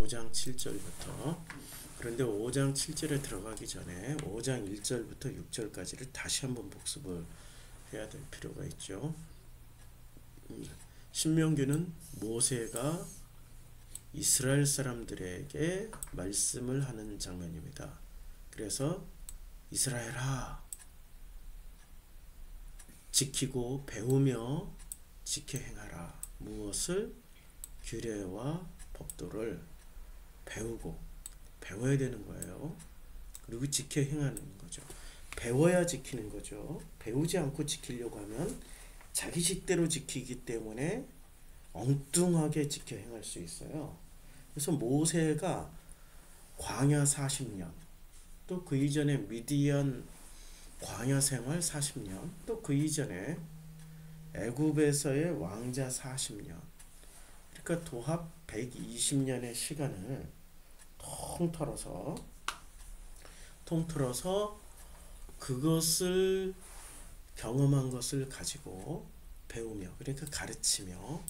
5장 7절부터. 그런데 5장 7절에 들어가기 전에 5장 1절부터 6절까지를 다시 한번 복습을 해야 될 필요가 있죠. 신명기는 모세가 이스라엘 사람들에게 말씀을 하는 장면입니다. 그래서 이스라엘아, 지키고 배우며 지켜 행하라. 무엇을? 규례와 법도를 배워야 되는 거예요. 그리고 지켜 행하는 거죠. 배워야 지키는 거죠. 배우지 않고 지키려고 하면 자기 식대로 지키기 때문에 엉뚱하게 지켜 행할 수 있어요. 그래서 모세가 광야 40년, 또 그 이전에 미디안 광야 생활 40년, 또 그 이전에 애굽에서의 왕자 40년, 그러니까 도합 120년의 시간을 통틀어서 그것을 경험한 것을 가지고 배우며, 그러니까 가르치며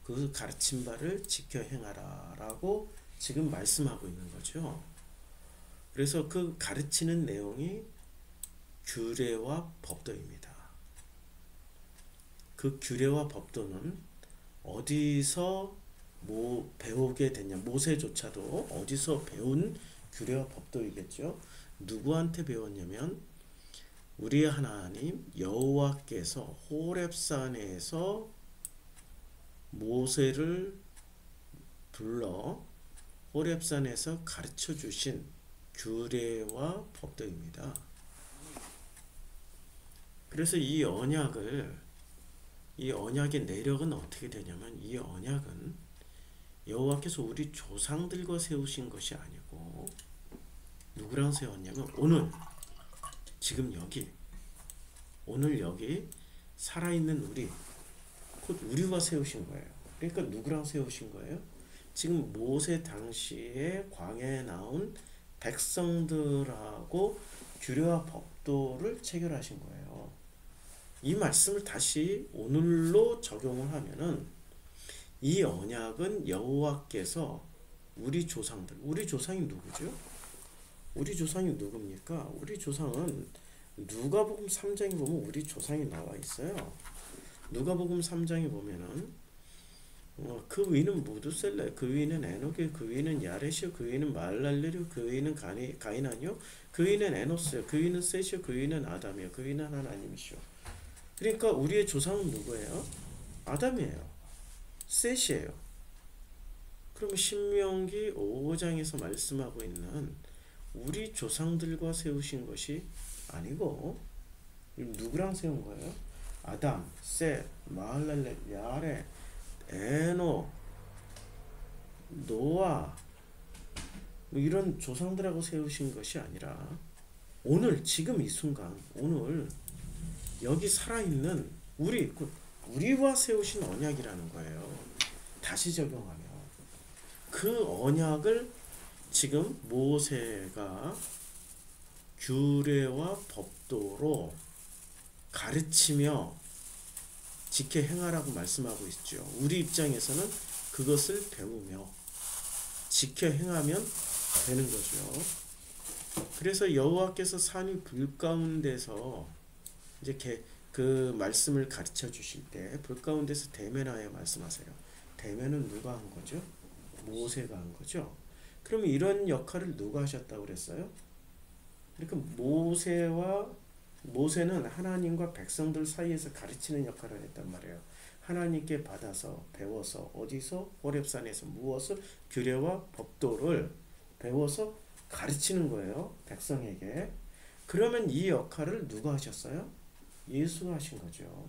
그 가르친 바를 지켜 행하라 라고 지금 말씀하고 있는 거죠. 그래서 그 가르치는 내용이 규례와 법도입니다. 그 규례와 법도는 어디서 배우게 됐냐? 모세조차도 어디서 배운 규례와 법도이겠죠. 누구한테 배웠냐면 우리 하나님 여호와께서 호렙산에서 모세를 불러 호렙산에서 가르쳐 주신 규례와 법도입니다. 그래서 이 언약의 내력은 어떻게 되냐면, 이 언약은 여호와께서 우리 조상들과 세우신 것이 아니고 누구랑 세웠냐면 오늘 여기 살아있는 우리, 곧 우리와 세우신 거예요. 그러니까 누구랑 세우신 거예요? 지금 모세 당시에 광야에 나온 백성들하고 규례와 법도를 체결하신 거예요. 이 말씀을 다시 오늘로 적용을 하면은 이 언약은 여호와께서 우리 조상이 누구죠? 우리 조상이 누굽니까? 우리 조상은 누가복음 3장에 보면 우리 조상이 나와 있어요. 누가복음 3장에 보면은 그 위는 무두셀레, 그 위는 에녹이, 그 위는 야렛이요, 그 위는 마할랄렐이요, 그 위는 가이나니요, 그 위는 에노스요, 그 위는 셋이요, 그 위는 아담이요, 그 위는 하나님이시요. 그러니까 우리의 조상은 누구예요? 아담이에요. 셋이에요. 그러면 신명기 5장에서 말씀하고 있는 우리 조상들과 세우신 것이 아니고 누구랑 세운 거예요? 아담, 셋, 마할랄렐, 야렛, 에노, 노아, 이런 조상들하고 세우신 것이 아니라 오늘 지금 이 순간, 오늘 여기 살아있는 우리와 세우신 언약이라는 거예요. 다시 적용하면 그 언약을 지금 모세가 규례와 법도로 가르치며 지켜 행하라고 말씀하고 있죠. 우리 입장에서는 그것을 배우며 지켜 행하면 되는 거죠. 그래서 여호와께서 산이 불 가운데서 이제 그 말씀을 가르쳐 주실 때 불 가운데서 대면하여 말씀하세요. 대면은 누가 한 거죠? 모세가 한 거죠. 그러면 이런 역할을 누가 하셨다고 그랬어요? 그러니까 모세는 하나님과 백성들 사이에서 가르치는 역할을 했단 말이에요. 하나님께 받아서 배워서 어디서? 호렙산에서 무엇을? 규례와 법도를 배워서 가르치는 거예요. 백성에게. 그러면 이 역할을 누가 하셨어요? 예수가 하신 거죠.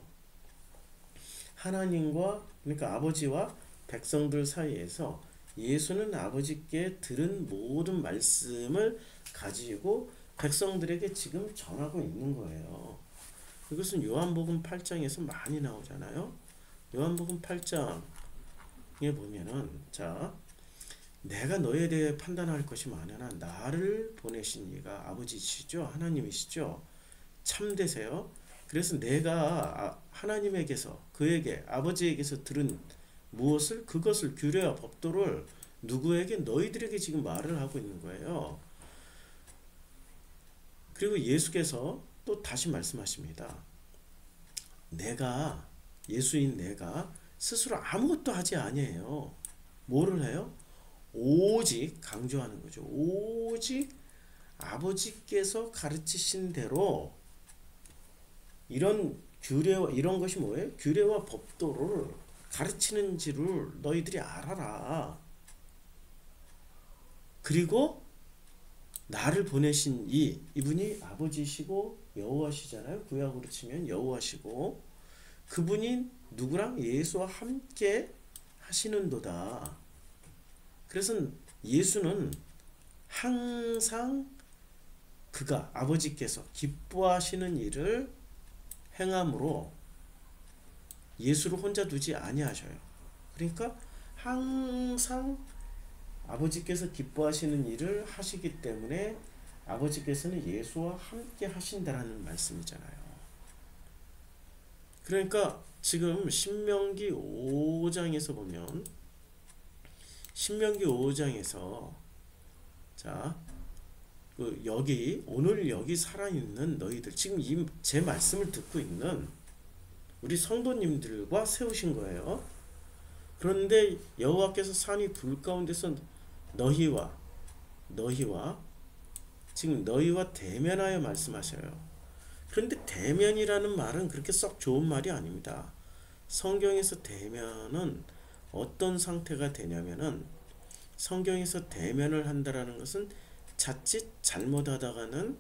하나님과, 그러니까 아버지와 백성들 사이에서 예수는 아버지께 들은 모든 말씀을 가지고 백성들에게 지금 전하고 있는 거예요. 이것은 요한복음 8장에서 많이 나오잖아요. 요한복음 8장에 보면은, 자, 내가 너에 대해 판단할 것이 많으나 나를 보내신 이가 아버지시죠, 하나님이시죠. 참되세요. 그래서 내가 하나님에게서, 그에게, 아버지에게서 들은 무엇을? 그것을, 규례와 법도를 누구에게? 너희들에게 지금 말을 하고 있는 거예요. 그리고 예수께서 또 다시 말씀하십니다. 내가, 예수인 내가 스스로 아무것도 하지 아니에요. 뭐를 해요? 오직, 강조하는 거죠. 오직 아버지께서 가르치신 대로, 이런 규례와, 이런 것이 뭐예요? 규례와 법도를 가르치는지를 너희들이 알아라. 그리고 나를 보내신 이분이 아버지시고 여호와시잖아요. 구약으로 치면 여호와시고, 그분이 누구랑? 예수와 함께 하시는도다. 그래서 예수는 항상 그가, 아버지께서 기뻐하시는 일을 행함으로 예수를 혼자 두지 아니하셔요. 그러니까 항상 아버지께서 기뻐하시는 일을 하시기 때문에 아버지께서는 예수와 함께 하신다라는 말씀이잖아요. 그러니까 지금 신명기 5장에서 보면, 신명기 5장에서 자, 여기 오늘 여기 살아있는 너희들, 지금 제 말씀을 듣고 있는 우리 성도님들과 세우신 거예요. 그런데 여호와께서 산이 불 가운데서 너희와 지금 너희와 대면하여 말씀하셔요. 그런데 대면이라는 말은 그렇게 썩 좋은 말이 아닙니다. 성경에서 대면은 어떤 상태가 되냐면은, 성경에서 대면을 한다라는 것은 자칫 잘못하다가는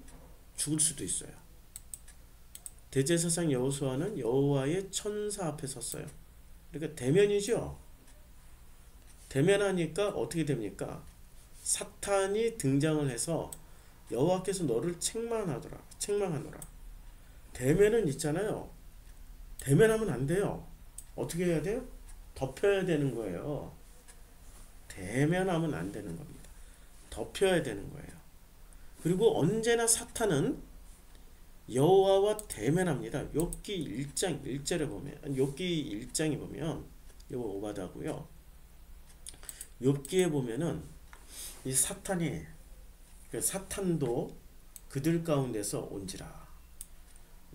죽을 수도 있어요. 대제사장 여호수아는 여호와의 천사 앞에 섰어요. 그러니까 대면이죠. 대면하니까 어떻게 됩니까? 사탄이 등장을 해서 여호와께서 너를 책망하노라. 대면은 있잖아요. 대면하면 안 돼요. 어떻게 해야 돼요? 덮여야 되는 거예요. 대면하면 안 되는 겁니다. 덮여야 되는 거예요. 그리고 언제나 사탄은 여호와와 대면합니다. 욥기 1장 1절에 보면, 욥기 1장에 보면, 이거 오바다고요. 욥기에 보면은 이 사탄이, 사탄도 그들 가운데서 온지라.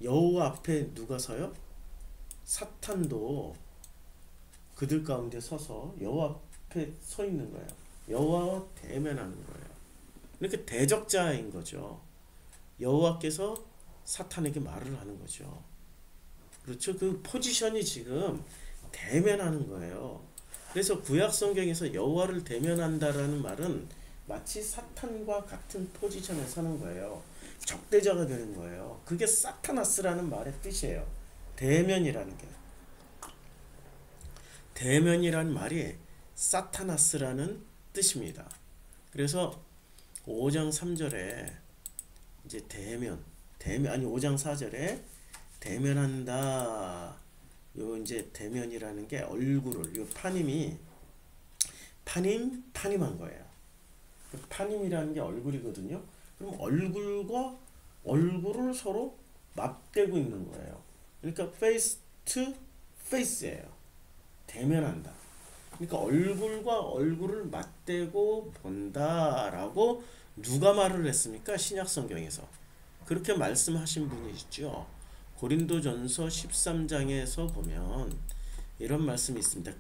여호와 앞에 누가 서요? 사탄도 그들 가운데 서서 여호와 앞에 서 있는 거예요. 여호와와 대면하는 거예요. 이렇게 대적자인 거죠. 여호와께서 사탄에게 말을 하는 거죠. 그렇죠? 그 포지션이 지금 대면하는 거예요. 그래서 구약 성경에서 여호와를 대면한다라는 말은 마치 사탄과 같은 포지션에 서는 거예요. 적대자가 되는 거예요. 그게 사타나스라는 말의 뜻이에요. 대면이라는 게. 대면이라는 말이 사타나스라는 뜻입니다. 그래서 5장 3절에 이제 대면 아니 5장 4절에 대면한다. 요 이제 대면이라는 게 얼굴을, 요 파님한 거예요. 파님이라는 게 얼굴이거든요. 그럼 얼굴과 얼굴을 서로 맞대고 있는 거예요. 그러니까 face to face예요. 대면한다. 그러니까 얼굴과 얼굴을 맞대고 본다라고 누가 말을 했습니까? 신약 성경에서. 그렇게 말씀하신 분이 있죠. 고린도전서 13장에서 보면 이런 말씀이 있습니다.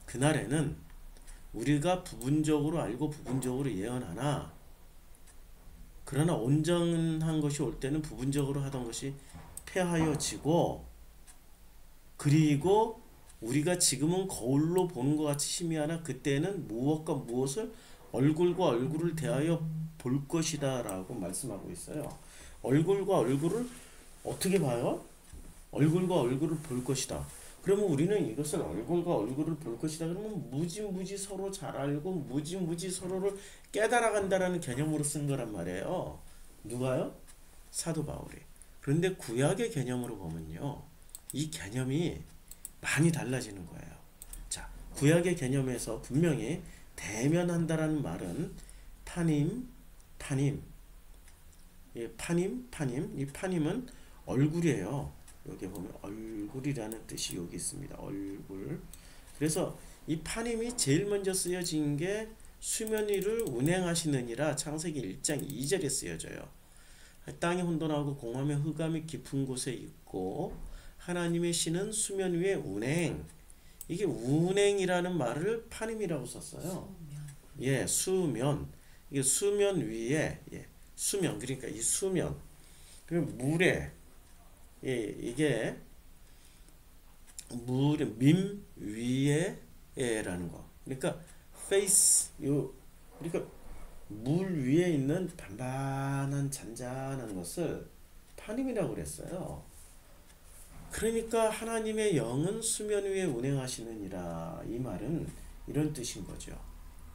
그날에는 우리가 부분적으로 알고 부분적으로 예언하나, 그러나 온전한 것이 올 때는 부분적으로 하던 것이 폐하여지고, 그리고 우리가 지금은 거울로 보는 것 같이 희미하나 그때는 무엇과 무엇을 얼굴과 얼굴을 대하여 볼 것이다 라고 말씀하고 있어요. 얼굴과 얼굴을 어떻게 봐요? 얼굴과 얼굴을 볼 것이다. 그러면 우리는 이것을 얼굴과 얼굴을 볼 것이다. 그러면 무지무지 서로 잘 알고 무지무지 서로를 깨달아간다라는 개념으로 쓴 거란 말이에요. 누가요? 사도 바울이. 그런데 구약의 개념으로 보면요, 이 개념이 많이 달라지는 거예요. 자, 구약의 개념에서 분명히 대면한다라는 말은 이 파님은 얼굴이에요. 여기 보면 얼굴이라는 뜻이 여기 있습니다. 얼굴. 그래서 이 파님이 제일 먼저 쓰여진 게 수면 위를 운행하시느니라 창세기 1장 2절에 쓰여져요. 땅이 혼돈하고 공함의 흑암이 깊은 곳에 있고 하나님의 신은 수면 위에 운행. 이게 운행이라는 말을 파님이라고 썼어요. 예, 수면. 이게 수면 위에, 예, 수면. 그러니까 이 수면. 그리고 물에, 예, 이게 물의 민 위에라는 거. 그러니까 face 요 그러니까 물 위에 있는 반반한 잔잔한 것을 파님이라고 그랬어요. 그러니까 하나님의 영은 수면 위에 운행하시느니라. 이 말은 이런 뜻인 거죠.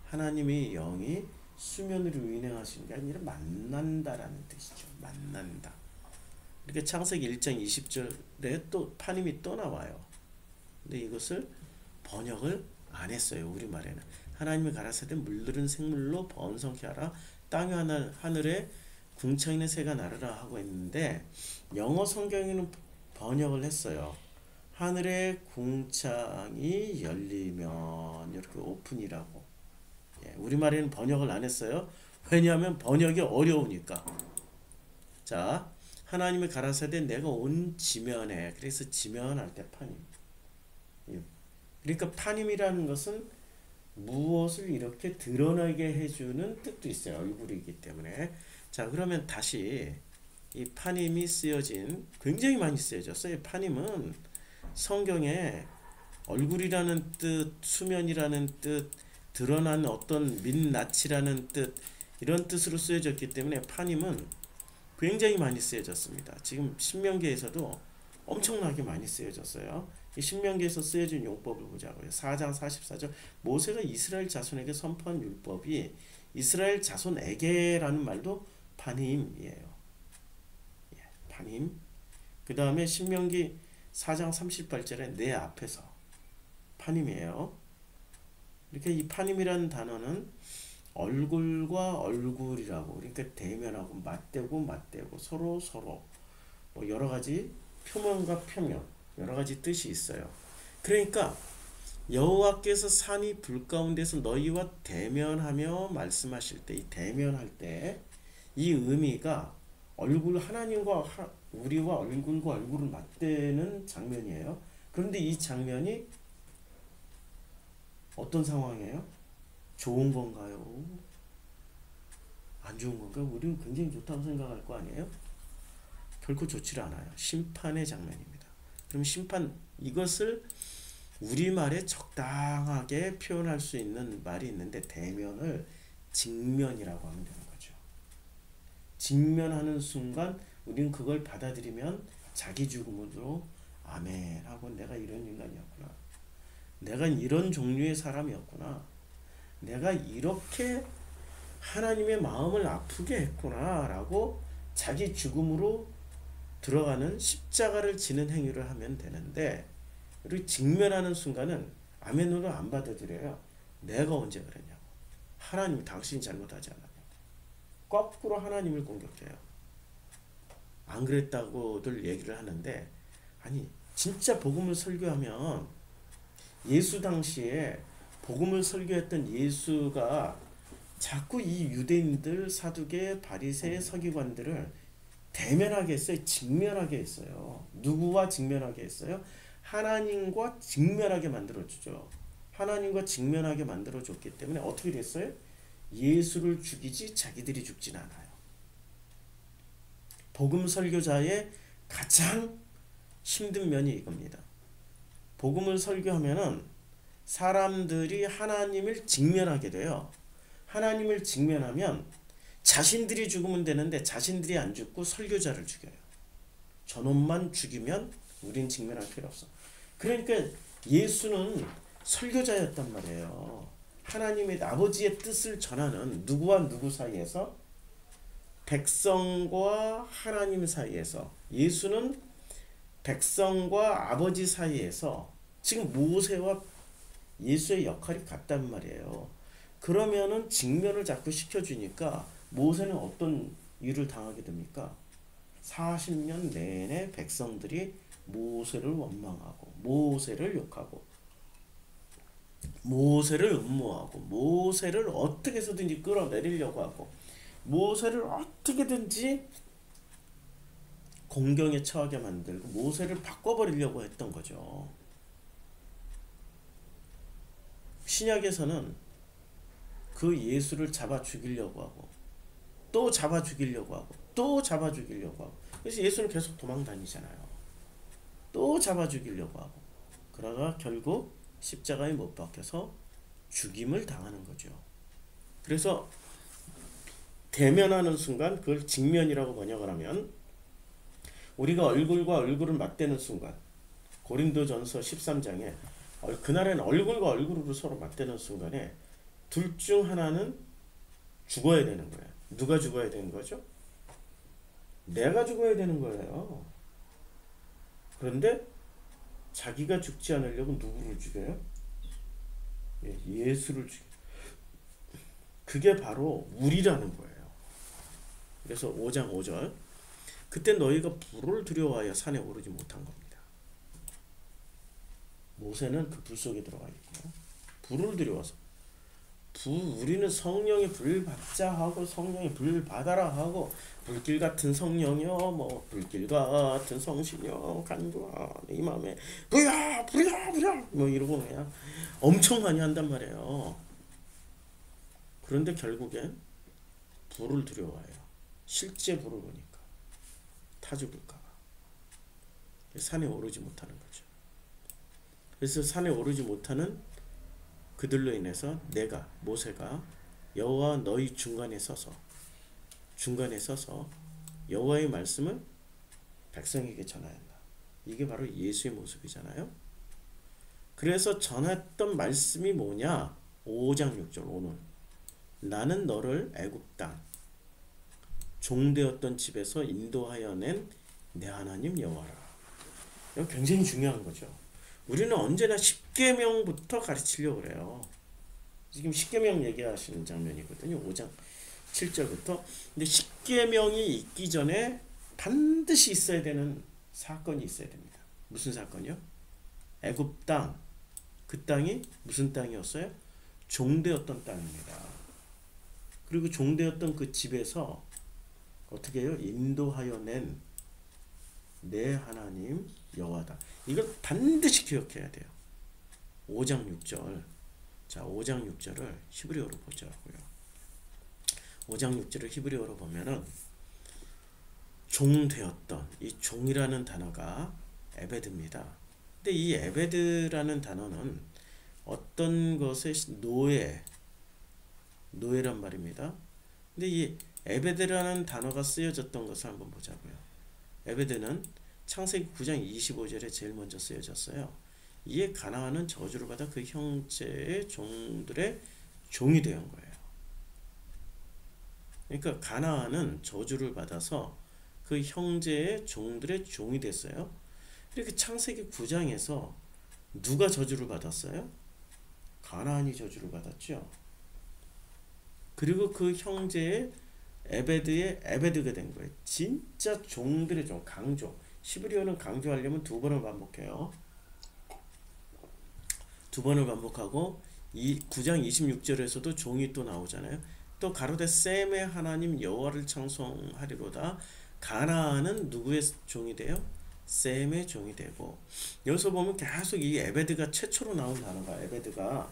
하나님의 영이 수면 위로 운행하시는 게 아니라 만난다라는 뜻이죠. 만난다. 이렇게 창세기 1장 20절에 또 파님이 또 나와요. 근데 이것을 번역을 안 했어요. 우리말에는. 하나님이 가라사대 물들은 생물로 번성케 하라. 땅 하늘에 궁창 있는 새가 날으라 하고 했는데 영어 성경에는 번역을 했어요. 하늘의 궁창이 열리면 이렇게 오픈이라고. 예, 우리말에는 번역을 안 했어요. 왜냐하면 번역이 어려우니까. 자, 하나님의 가라사대 내가 온 지면에, 그래서 지면할 때 파님. 그러니까 파님이라는 것은 무엇을 이렇게 드러나게 해주는 뜻도 있어요. 얼굴이기 때문에. 자, 그러면 다시 이 파님이 쓰여진, 굉장히 많이 쓰여졌어요. 파님은 성경에 얼굴이라는 뜻, 수면이라는 뜻, 드러난 어떤 민낯이라는 뜻, 이런 뜻으로 쓰여졌기 때문에 파님은 굉장히 많이 쓰여졌습니다. 지금 신명기에서도 엄청나게 많이 쓰여졌어요. 이 신명기에서 쓰여진 용법을 보자고요. 4장 44절 모세가 이스라엘 자손에게 선포한 율법이 이스라엘 자손에게라는 말도 파님이에요. 예, 파님. 그 다음에 신명기 4장 38절에 내 앞에서 파님이에요. 이렇게 이 파님이라는 단어는 얼굴과 얼굴이라고, 그러니까 대면하고 맞대고 서로 뭐 여러 가지 표면과 표면 여러 가지 뜻이 있어요. 그러니까 여호와께서 산이 불 가운데서 너희와 대면하며 말씀하실 때, 이 대면할 때 이 의미가 얼굴, 하나님과 우리와 얼굴과 얼굴을 맞대는 장면이에요. 그런데 이 장면이 어떤 상황이에요? 좋은 건가요? 안 좋은 건가요? 우리는 굉장히 좋다고 생각할 거 아니에요? 결코 좋지 않아요. 심판의 장면입니다. 그럼 심판, 이것을 우리말에 적당하게 표현할 수 있는 말이 있는데 대면을 직면이라고 하면 되는 거죠. 직면하는 순간 우리는 그걸 받아들이면 자기 죽음으로 아멘 하고 내가 이런 인간이었구나. 내가 이런 종류의 사람이었구나. 내가 이렇게 하나님의 마음을 아프게 했구나 라고 자기 죽음으로 들어가는 십자가를 지는 행위를 하면 되는데, 우리 직면하는 순간은 아멘으로 안 받아들여요. 내가 언제 그랬냐고. 하나님 당신이 잘못하지 않았냐고. 거꾸로 하나님을 공격해요. 안 그랬다고들 얘기를 하는데, 아니 진짜 복음을 설교하면 예수 당시에 복음을 설교했던 예수가 자꾸 이 유대인들, 사두개, 바리새, 서기관들을 대면하게 했어요. 직면하게 했어요. 누구와 직면하게 했어요? 하나님과 직면하게 만들어주죠. 하나님과 직면하게 만들어줬기 때문에 어떻게 됐어요? 예수를 죽이지 자기들이 죽진 않아요. 복음 설교자의 가장 힘든 면이 이겁니다. 복음을 설교하면은 사람들이 하나님을 직면하게 돼요. 하나님을 직면하면 자신들이 죽으면 되는데 자신들이 안 죽고 설교자를 죽여요. 저놈만 죽이면 우린 직면할 필요 없어. 그러니까 예수는 설교자였단 말이에요. 하나님의 아버지의 뜻을 전하는, 누구와 누구 사이에서? 백성과 하나님 사이에서. 예수는 백성과 아버지 사이에서, 지금 모세와 예수의 역할이 같단 말이에요. 그러면은 직면을 자꾸 시켜주니까 모세는 어떤 일을 당하게 됩니까? 40년 내내 백성들이 모세를 원망하고 모세를 욕하고 모세를 음모하고 모세를 어떻게 해서든지 끌어내리려고 하고 모세를 어떻게든지 공경에 처하게 만들고 모세를 바꿔버리려고 했던 거죠. 신약에서는 그 예수를 잡아 죽이려고 하고 또 잡아 죽이려고 하고 또 잡아 죽이려고 하고 그래서 예수는 계속 도망 다니잖아요. 또 잡아 죽이려고 하고 그러다가 결국 십자가에 못 박혀서 죽임을 당하는 거죠. 그래서 대면하는 순간 그걸 직면이라고 번역을 하면 우리가 얼굴과 얼굴을 맞대는 순간 고린도전서 13장에 그날에는 얼굴과 얼굴로 서로 맞대는 순간에 둘 중 하나는 죽어야 되는 거예요. 누가 죽어야 되는 거죠? 내가 죽어야 되는 거예요. 그런데 자기가 죽지 않으려고 누구를 죽여요? 예수를 죽여요. 그게 바로 우리라는 거예요. 그래서 5장 5절 그때 너희가 불을 두려워하여 산에 오르지 못한 겁니다. 모세는 그 불 속에 들어가 있고 불을 두려워서 우리는 성령의 불 받자 하고 성령의 불 받아라 하고 불길 같은 성령이여 뭐 불길 같은 성신여 간구하 이 마음에 불이야 불이야 불이야 뭐 이러고 그냥 엄청 많이 한단 말이에요. 그런데 결국엔 불을 두려워해요. 실제 불을 보니까 타 죽을까 봐 산에 오르지 못하는 거죠. 그래서 산에 오르지 못하는 그들로 인해서 내가 모세가 여호와 너희 중간에 서서 여호와의 말씀을 백성에게 전하였다. 이게 바로 예수의 모습이잖아요. 그래서 전했던 말씀이 뭐냐? 5장 6절 오늘 나는 너를 애굽 땅 종되었던 집에서 인도하여 낸 내 하나님 여호와라. 이거 굉장히 중요한 거죠. 우리는 언제나 십계명부터 가르치려고 그래요. 지금 십계명 얘기하시는 장면이거든요. 5장 7절부터. 근데 십계명이 있기 전에 반드시 있어야 되는 사건이 있어야 됩니다. 무슨 사건이요? 애굽 땅. 그 땅이 무슨 땅이었어요? 종되었던 땅입니다. 그리고 종되었던 그 집에서 어떻게 해요? 인도하여 낸 내 하나님 여호와다. 이걸 반드시 기억해야 돼요. 5장 6절. 자, 5장 6절을 히브리어로 보자고요. 5장 6절을 히브리어로 보면은 종되었던 이 종이라는 단어가 에베드입니다. 근데 이 에베드라는 단어는 어떤 것의 노예란 말입니다. 근데 이 에베드라는 단어가 쓰여졌던 것을 한번 보자고요. 에베드는 창세기 9장 25절에 제일 먼저 쓰여졌어요. 이에 가나안은 저주를 받아 그 형제의 종들의 종이 되는 거예요. 그러니까 가나안은 저주를 받아서 그 형제의 종들의 종이 됐어요. 이렇게 창세기 9장에서 누가 저주를 받았어요? 가나안이 저주를 받았죠. 그리고 그 형제의 에베드의 에베드가 된 거예요. 진짜 종들의 종, 강조. 히브리어는 강조하려면 두 번을 반복해요. 두 번을 반복하고 이 9장 26절에서도 종이 또 나오잖아요. 또 가로되 셈의 하나님 여호와를 찬송하리로다. 가나안은 누구의 종이 돼요? 셈의 종이 되고 여기서 보면 계속 이 에베드가 최초로 나온 단어가 에베드가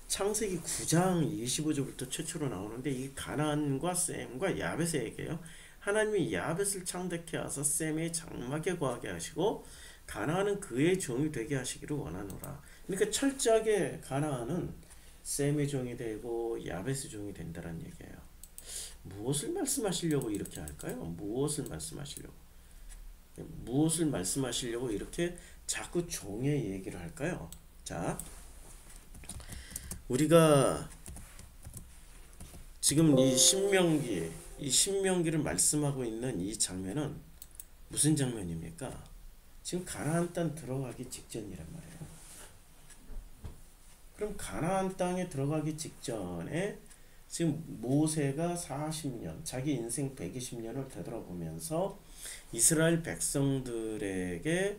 창세기 9장 25절부터 최초로 나오는데 이 가나안과 셈과 야벳의 얘기예요. 하나님이 야벳을 창대케 하사 셈의 장막에 거하게 하시고 가나안은 그의 종이 되게 하시기를 원하노라. 그러니까 철저하게 가나안은 셈의 종이 되고 야벳의 종이 된다는 얘기예요. 무엇을 말씀하시려고 이렇게 할까요? 무엇을 말씀하시려고 이렇게 자꾸 종의 얘기를 할까요? 자, 우리가 지금 이 신명기를 말씀하고 있는 이 장면은 무슨 장면입니까? 지금 가나안 땅 들어가기 직전이란 말이에요. 그럼 가나안 땅에 들어가기 직전에 지금 모세가 40년, 자기 인생 120년을 되돌아보면서 이스라엘 백성들에게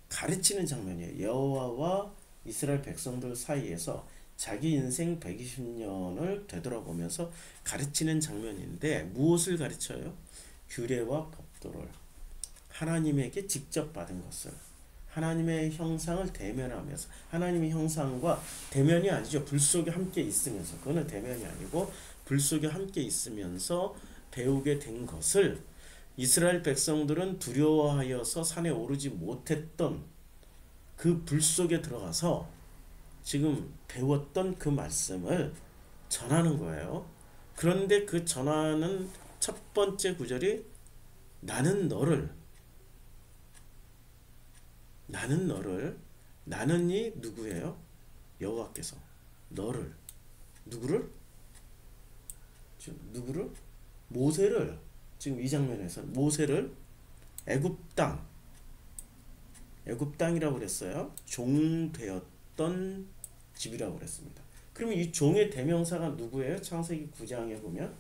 가르치는 장면이에요. 여호와와 이스라엘 백성들 사이에서 자기 인생 120년을 되돌아보면서 가르치는 장면인데 무엇을 가르쳐요? 규례와 법도를 하나님에게 직접 받은 것을 하나님의 형상을 대면하면서 하나님의 형상과 대면이 아니죠. 불 속에 함께 있으면서 그거는 대면이 아니고 불 속에 함께 있으면서 배우게 된 것을 이스라엘 백성들은 두려워하여서 산에 오르지 못했던 그 불 속에 들어가서 지금 배웠던 그 말씀을 전하는 거예요. 그런데 그 전하는 첫 번째 구절이 나는 너를 나는이 누구예요? 여호와께서 너를 누구를? 지금 누구를? 모세를 지금 이 장면에서 모세를 애굽땅이라고 그랬어요. 종 되었던 집이라고 그랬습니다. 그러면 이 종의 대명사가 누구예요? 창세기 9장에 보면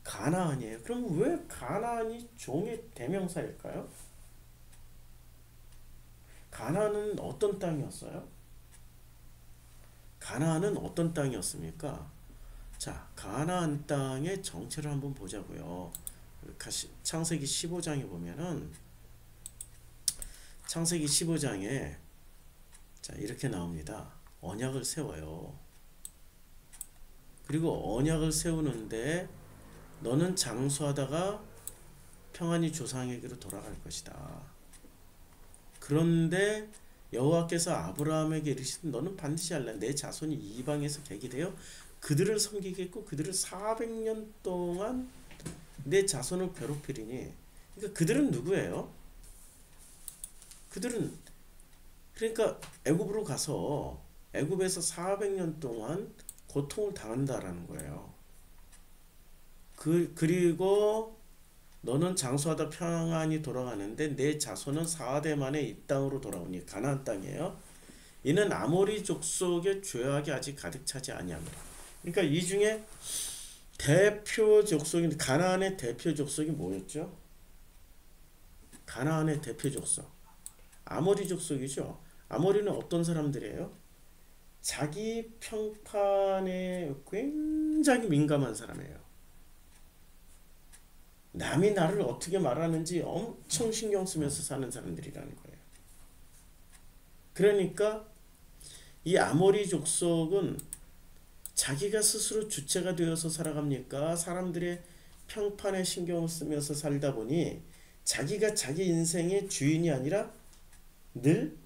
가나안이에요. 그럼 왜 가나안이 종의 대명사일까요? 가나안은 어떤 땅이었어요? 가나안은 어떤 땅이었습니까? 자, 가나안 땅의 정체를 한번 보자고요. 창세기 15장에 보면은 창세기 15장에 자, 이렇게 나옵니다. 언약을 세워요. 그리고 언약을 세우는데 너는 장수하다가 평안히 조상에게로 돌아갈 것이다. 그런데 여호와께서 아브라함에게 이르시되 너는 반드시 알라 내 자손이 이방에서 객이 되어 그들을 섬기겠고 그들을 400년 동안 내 자손을 괴롭히리니. 그러니까 그들은 누구예요? 그들은 그러니까 애굽으로 가서 애굽에서 400년 동안 고통을 당한다라는 거예요. 그리고 너는 장수하다 평안히 돌아가는데 내 자손은 4대 만에 이 땅으로 돌아오니 가나안 땅이에요. 이는 아모리 족속의 죄악이 아직 가득 차지 아니하노라. 그러니까 이 중에 대표 족속인 가나안의 대표 족속이 뭐였죠? 가나안의 대표 족속 아모리 족속이죠. 아모리는 어떤 사람들이에요? 자기 평판에 굉장히 민감한 사람이에요. 남이 나를 어떻게 말하는지 엄청 신경 쓰면서 사는 사람들이라는 거예요. 그러니까 이 아모리 족속은 자기가 스스로 주체가 되어서 살아갑니까? 사람들의 평판에 신경을 쓰면서 살다 보니 자기가 자기 인생의 주인이 아니라 늘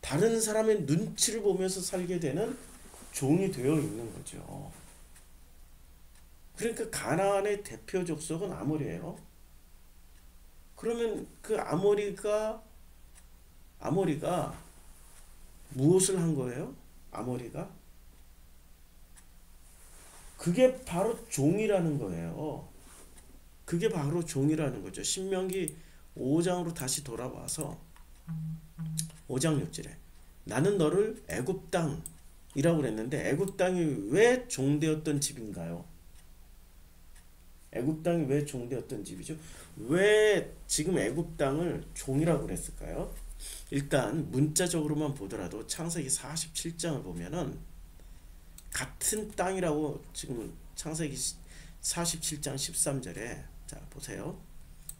다른 사람의 눈치를 보면서 살게 되는 종이 되어 있는 거죠. 그러니까 가나안의 대표 족속은 아모리예요. 그러면 그 아모리가 무엇을 한 거예요? 아모리가 그게 바로 종이라는 거예요. 그게 바로 종이라는 거죠. 신명기 5장으로 다시 돌아와서 5장 6절에 나는 너를 애굽 땅이라고 그랬는데 애굽 땅이 왜 종되었던 집인가요? 애굽 땅이 왜 종되었던 집이죠? 왜 지금 애굽 땅을 종이라고 그랬을까요? 일단 문자적으로만 보더라도 창세기 47장을 보면은 같은 땅이라고 지금 창세기 47장 13절에 자 보세요.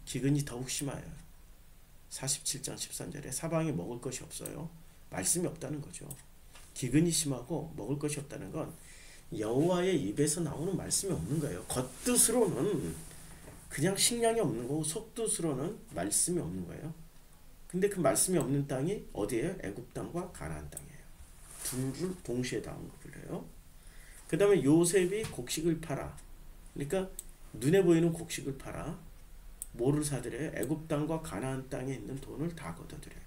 기근이 더욱 심하여 47장 13절에 사방에 먹을 것이 없어요. 말씀이 없다는 거죠. 기근이 심하고 먹을 것이 없다는 건 여호와의 입에서 나오는 말씀이 없는 거예요. 겉뜻으로는 그냥 식량이 없는 거고 속뜻으로는 말씀이 없는 거예요. 근데 그 말씀이 없는 땅이 어디예요? 애굽 땅과 가나안 땅이에요. 둘을 동시에 나온 거 불려요. 그 다음에 요셉이 곡식을 팔아. 그러니까 눈에 보이는 곡식을 팔아. 뭐를 사들여요? 애굽 땅과 가나안 땅에 있는 돈을 다 걷어들여요.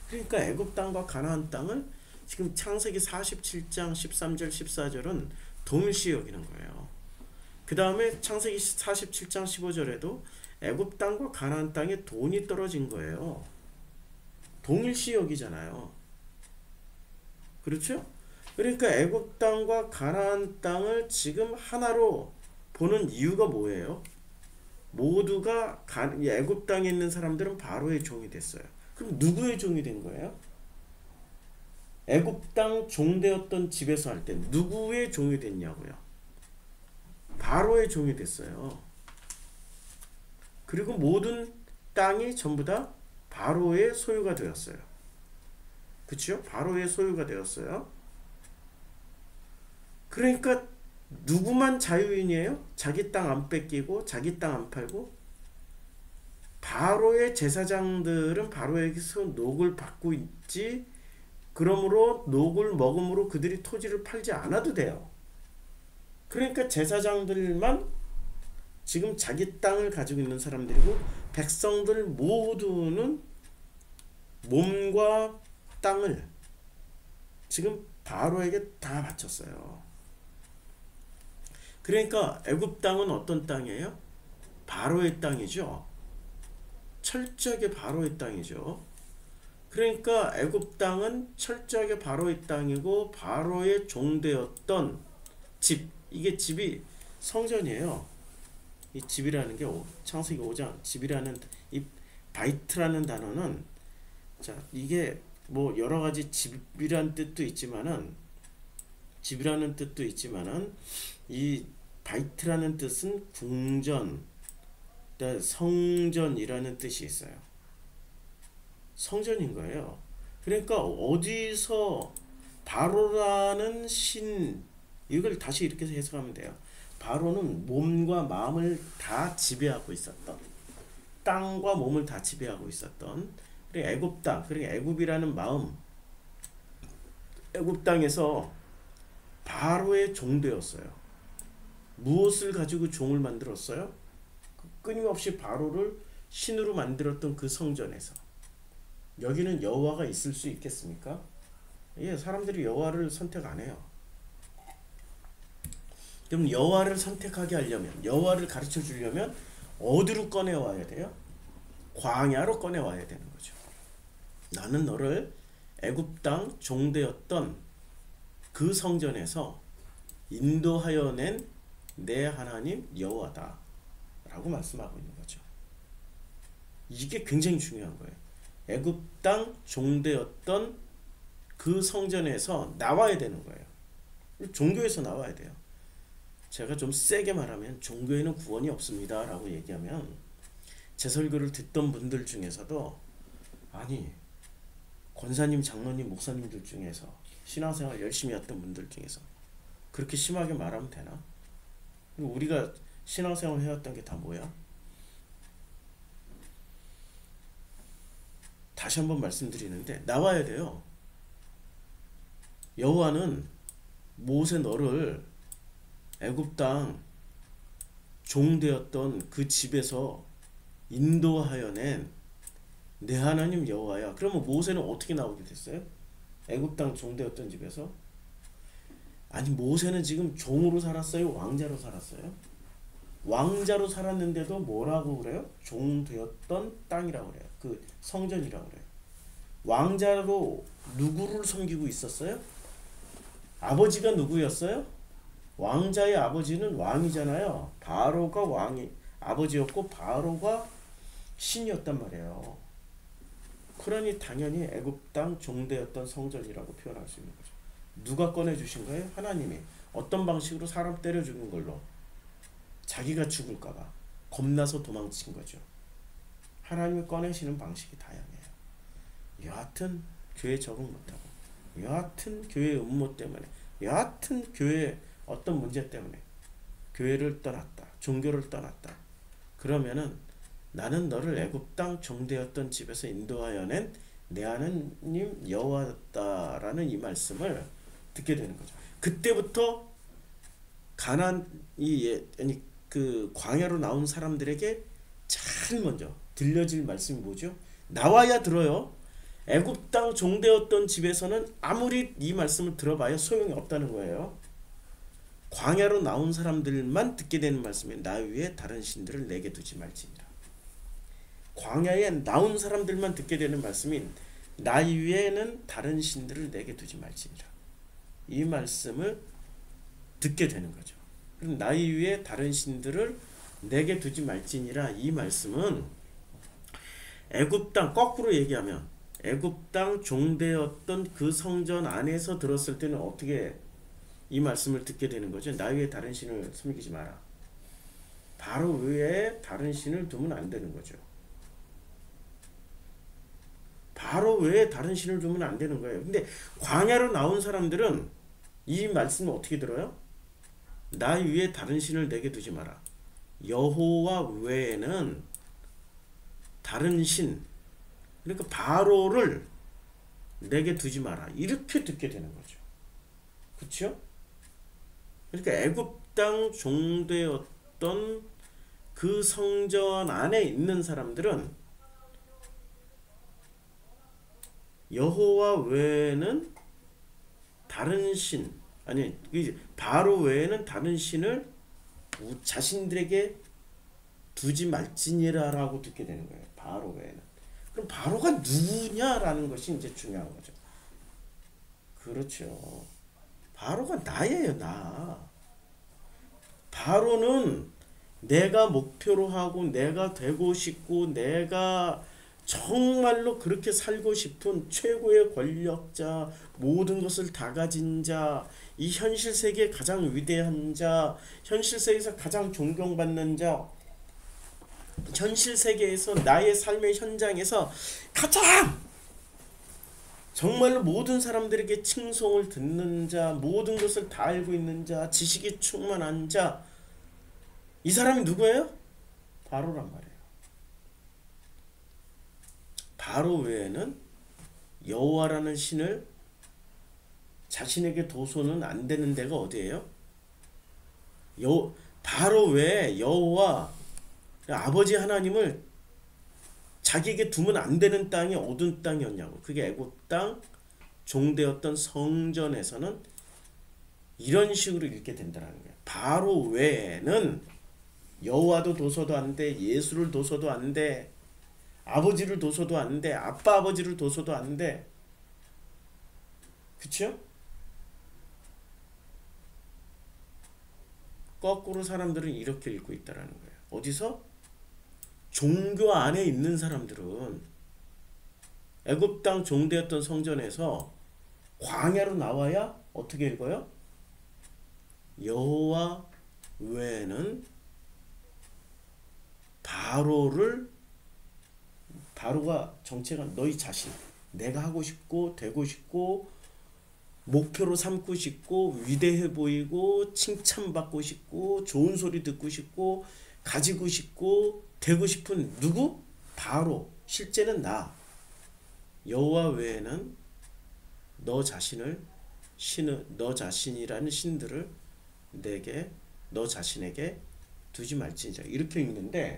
그러니까 애굽 땅과 가나안 땅을 지금 창세기 47장 13절 14절은 동일시 여기는 거예요. 그 다음에 창세기 47장 15절에도 애굽 땅과 가나안 땅에 돈이 떨어진 거예요. 동일시 여기잖아요. 그렇죠? 그러니까 애굽 땅과 가나안 땅을 지금 하나로 보는 이유가 뭐예요? 모두가 애굽 땅에 있는 사람들은 바로의 종이 됐어요. 그럼 누구의 종이 된 거예요? 애굽 땅 종되었던 집에서 할 때 누구의 종이 됐냐고요? 바로의 종이 됐어요. 그리고 모든 땅이 전부 다 바로의 소유가 되었어요. 그쵸? 바로의 소유가 되었어요. 그러니까 누구만 자유인이에요? 자기 땅 안 뺏기고 자기 땅 안 팔고. 바로의 제사장들은 바로에게서 녹을 받고 있지, 그러므로 녹을 먹음으로 그들이 토지를 팔지 않아도 돼요. 그러니까 제사장들만 지금 자기 땅을 가지고 있는 사람들이고, 백성들 모두는 몸과 땅을 지금 바로에게 다 바쳤어요. 그러니까 애굽 땅은 어떤 땅이에요? 바로의 땅이죠. 철저하게 바로의 땅이죠. 그러니까 애굽 땅은 철저하게 바로의 땅이고 바로의 종되었던 집, 이게 집이 성전이에요. 이 집이라는 게 창세기 5장 집이라는 이 바이트라는 단어는, 자, 이게 뭐 여러 가지 집이라는 뜻도 있지만은 이 바이트라는 뜻은 궁전, 성전이라는 뜻이 있어요. 성전인 거예요. 그러니까 어디서 바로라는 신, 이걸 다시 이렇게 해석하면 돼요. 바로는 몸과 마음을 다 지배하고 있었던, 땅과 몸을 다 지배하고 있었던, 그리고 애굽 땅, 그리고 애굽이라는 마음, 애굽 땅에서 바로의 종되었어요. 무엇을 가지고 종을 만들었어요? 끊임없이 바로를 신으로 만들었던 그 성전에서. 여기는 여호와가 있을 수 있겠습니까? 예, 사람들이 여호와를 선택 안 해요. 그럼 여호와를 선택하게 하려면, 여호와를 가르쳐 주려면 어디로 꺼내와야 돼요? 광야로 꺼내와야 되는 거죠. 나는 너를 애굽 땅 종되었던 그 성전에서 인도하여 낸 내 하나님 여호와다 라고 말씀하고 있는 거죠. 이게 굉장히 중요한 거예요. 애굽 땅 종되었던 그 성전에서 나와야 되는 거예요. 종교에서 나와야 돼요. 제가 좀 세게 말하면 종교에는 구원이 없습니다 라고 얘기하면, 제 설교를 듣던 분들 중에서도, 아니, 권사님, 장로님, 목사님들 중에서, 신앙생활 열심히 했던 분들 중에서 그렇게 심하게 말하면 되나? 우리가 신앙생활 해왔던 게 다 뭐야? 다시 한번 말씀드리는데 나와야 돼요. 여호와는 모세 너를 애굽 땅 종되었던 그 집에서 인도하여 낸 내 하나님 여호와야. 그러면 모세는 어떻게 나오게 됐어요? 애굽 땅 종되었던 집에서? 아니, 모세는 지금 종으로 살았어요? 왕자로 살았어요? 왕자로 살았는데도 뭐라고 그래요? 종되었던 땅이라고 그래요. 그 성전이라고 그래요. 왕자로 누구를 섬기고 있었어요? 아버지가 누구였어요? 왕자의 아버지는 왕이잖아요. 바로가 왕이 아버지였고 바로가 신이었단 말이에요. 그러니 당연히 애굽 땅 종되었던 성전이라고 표현할 수 있는 거죠. 누가 꺼내주신 거예요? 하나님이. 어떤 방식으로? 사람 때려 죽인 걸로. 자기가 죽을까봐 겁나서 도망친 거죠. 하나님이 꺼내시는 방식이 다양해요. 여하튼 교회 적응 못하고, 여하튼 교회 음모 때문에, 여하튼 교회 어떤 문제 때문에 교회를 떠났다, 종교를 떠났다. 그러면은 나는 너를 애굽 땅 종되었던 집에서 인도하여 낸 내 하나님 여호와다라는 이 말씀을 듣게 되는 거죠. 그때부터 아니 그 광야로 나온 사람들에게 제일 먼저 들려질 말씀이 뭐죠? 나와야 들어요. 애굽 땅 종되었던 집에서는 아무리 이 말씀을 들어봐야 소용이 없다는 거예요. 광야로 나온 사람들만 듣게 되는 말씀이 나 위에 다른 신들을 내게 두지 말지니라. 광야에 나온 사람들만 듣게 되는 말씀이 나 위에는 다른 신들을 내게 두지 말지니라. 이 말씀을 듣게 되는 거죠. 나 위에 다른 신들을 내게 두지 말지니라. 이 말씀은 애굽 땅, 거꾸로 얘기하면 애굽 땅 종되었던 그 성전 안에서 들었을 때는 어떻게 이 말씀을 듣게 되는 거죠? 나 외에 다른 신을 섬기지 마라. 바로 외에 다른 신을 두면 안 되는 거죠. 바로 외에 다른 신을 두면 안 되는 거예요. 근데 광야로 나온 사람들은 이 말씀을 어떻게 들어요? 나 위에 다른 신을 내게 두지 마라. 여호와 외에는 다른 신, 그러니까 바로를 내게 두지 마라. 이렇게 듣게 되는 거죠. 그렇죠? 그러니까 애굽 땅 종되었던 그 성전 안에 있는 사람들은 여호와 외에는 다른 신, 아니 바로 외에는 다른 신을 자신들에게 두지 말지니라라고 듣게 되는 거예요. 바로 외에는. 그럼 바로가 누구냐라는 것이 이제 중요한 거죠. 그렇죠. 바로가 나예요, 나. 바로는 내가 목표로 하고 내가 되고 싶고 내가 정말로 그렇게 살고 싶은 최고의 권력자, 모든 것을 다 가진 자, 이 현실 세계의 가장 위대한 자, 현실 세계에서 가장 존경받는 자, 현실 세계에서 나의 삶의 현장에서 가장 정말로 모든 사람들에게 칭송을 듣는 자, 모든 것을 다 알고 있는 자, 지식이 충만한 자, 이 사람이 누구예요? 바로란 말이에요. 바로 외에는 여호와라는 신을 자신에게 둬서는 안 되는 데가 어디예요? 바로 외에 여호와 아버지 하나님을 자기에게 두면 안 되는 땅이 어떤 땅이었냐고. 그게 애굽 땅 종되었던 성전에서는 이런 식으로 읽게 된다는 거예요. 바로 외에는 여호와도 둬서도 안 돼, 예수를 둬서도 안 돼, 아버지를 둬서도 안 돼, 아빠 아버지를 둬서도 안 돼. 그쵸? 거꾸로 사람들은 이렇게 읽고 있다라는 거예요. 어디서? 종교 안에 있는 사람들은 애굽 땅 종되었던 성전에서 광야로 나와야 어떻게 읽어요? 여호와 외에는 바로가 정체가 너희 자신, 내가 하고 싶고 되고 싶고 목표로 삼고 싶고 위대해 보이고 칭찬받고 싶고 좋은 소리 듣고 싶고 가지고 싶고 되고 싶은 누구? 바로 실제는 나. 여호와 외에는 너 자신이라는 신들을 내게 너 자신에게 두지 말지니라. 이렇게 읽는데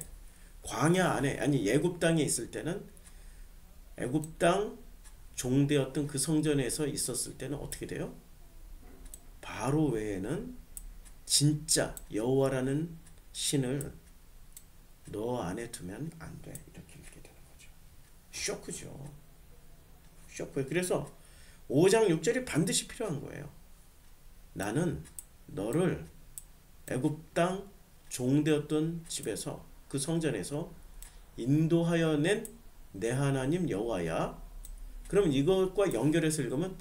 광야 안에 아니 애굽 땅에 있을 때는 애굽 땅 종되었던 그 성전에서 있었을 때는 어떻게 돼요? 바로 외에는 진짜 여호와라는 신을 너 안에 두면 안 돼. 이렇게 읽게 되는 거죠. 쇼크죠. 쇼크예요. 그래서 5장 6절이 반드시 필요한 거예요. 나는 너를 애굽 땅 종되었던 집에서 그 성전에서 인도하여 낸 내 하나님 여호와야. 그럼 이것과 연결해서 읽으면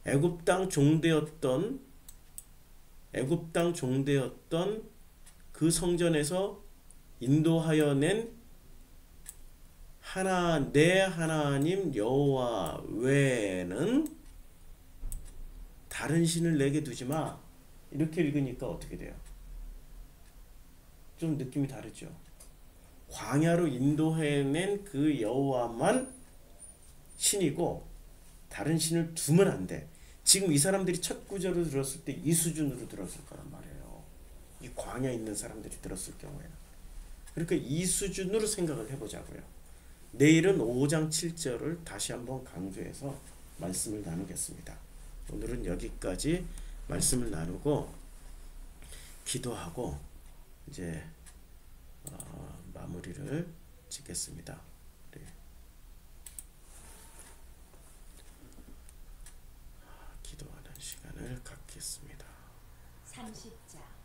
애굽 땅 종되었던 그 성전에서 인도하여 낸 내 하나님 여호와 외에는 다른 신을 내게 두지 마. 이렇게 읽으니까 어떻게 돼요? 좀 느낌이 다르죠. 광야로 인도해낸 그 여호와만 신이고 다른 신을 두면 안 돼. 지금 이 사람들이 첫 구절을 들었을 때 이 수준으로 들었을 거란 말이에요. 이 광야에 있는 사람들이 들었을 경우에는. 그러니까 이 수준으로 생각을 해보자고요. 내일은 5장 7절을 다시 한번 강조해서 말씀을 나누겠습니다. 오늘은 여기까지 말씀을 나누고 기도하고 이제 마무리를 짓겠습니다. 네. 기도하는 시간을 갖겠습니다. 30장